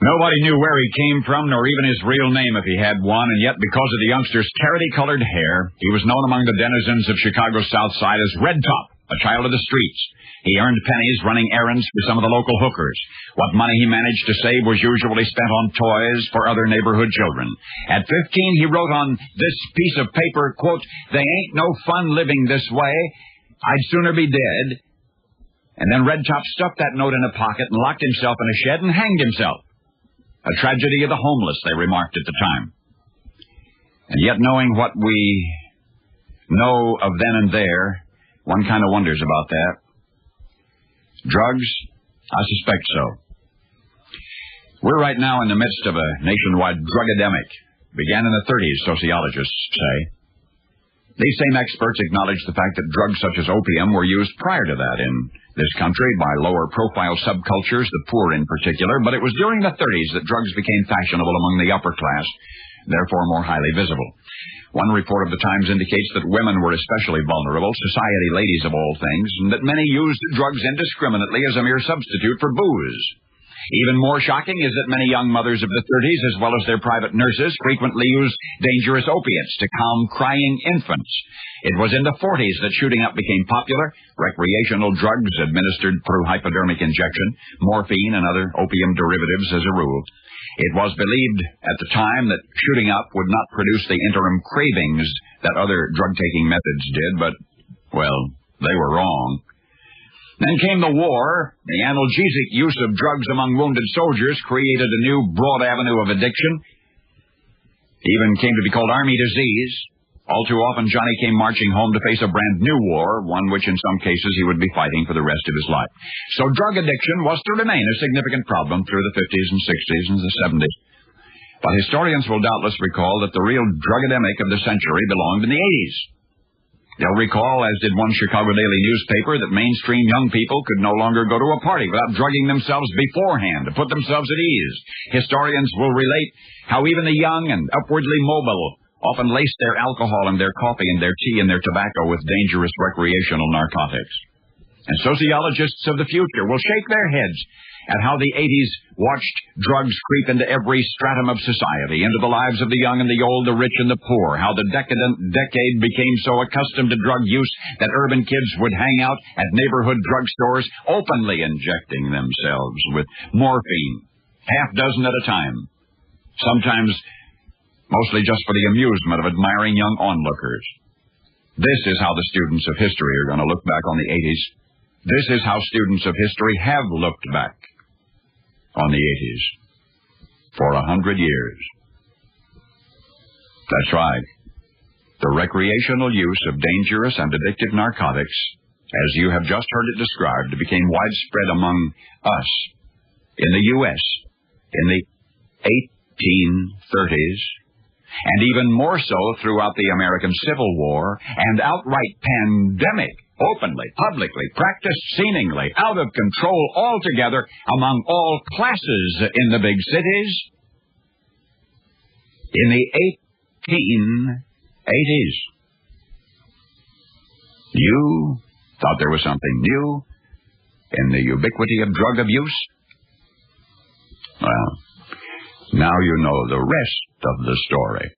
Nobody knew where he came from, nor even his real name if he had one, and yet because of the youngster's carroty-colored hair, he was known among the denizens of Chicago's South Side as Red Top, a child of the streets. He earned pennies running errands for some of the local hookers. What money he managed to save was usually spent on toys for other neighborhood children. At 15, he wrote on this piece of paper, quote, "They ain't no fun living this way. I'd sooner be dead." And then Red Top stuffed that note in a pocket and locked himself in a shed and hanged himself. A tragedy of the homeless, they remarked at the time. And yet, knowing what we know of then and there, one kind of wonders about that. Drugs? I suspect so. We're right now in the midst of a nationwide drug-epidemic. Began in the 30s, sociologists say. These same experts acknowledge the fact that drugs such as opium were used prior to that in this country by lower-profile subcultures, the poor in particular, but it was during the 30s that drugs became fashionable among the upper class, therefore more highly visible. One report of the Times indicates that women were especially vulnerable, society ladies of all things, and that many used drugs indiscriminately as a mere substitute for booze. Even more shocking is that many young mothers of the 30s, as well as their private nurses, frequently used dangerous opiates to calm crying infants. It was in the 40s that shooting up became popular, recreational drugs administered through hypodermic injection, morphine and other opium derivatives as a rule. It was believed at the time that shooting up would not produce the interim cravings that other drug-taking methods did, but, well, they were wrong. Then came the war. The analgesic use of drugs among wounded soldiers created a new broad avenue of addiction. It even came to be called army disease. All too often, Johnny came marching home to face a brand new war, one which in some cases he would be fighting for the rest of his life. So drug addiction was to remain a significant problem through the 50s and 60s and the 70s. But historians will doubtless recall that the real drug-epidemic of the century belonged in the 80s. They'll recall, as did one Chicago daily newspaper, that mainstream young people could no longer go to a party without drugging themselves beforehand to put themselves at ease. Historians will relate how even the young and upwardly mobile often laced their alcohol and their coffee and their tea and their tobacco with dangerous recreational narcotics. And sociologists of the future will shake their heads at how the 80s watched drugs creep into every stratum of society, into the lives of the young and the old, the rich and the poor, how the decadent decade became so accustomed to drug use that urban kids would hang out at neighborhood drugstores, openly injecting themselves with morphine, half dozen at a time, sometimes mostly just for the amusement of admiring young onlookers. This is how the students of history are going to look back on the 80s. This is how students of history have looked back on the 80s for 100 years. That's right. The recreational use of dangerous and addictive narcotics, as you have just heard it described, became widespread among us in the U.S. in the 1830s, and even more so throughout the American Civil War and outright pandemic, openly, publicly, practiced seemingly, out of control altogether among all classes in the big cities in the 1880s. You thought there was something new in the ubiquity of drug abuse? Well, now you know the rest of the story.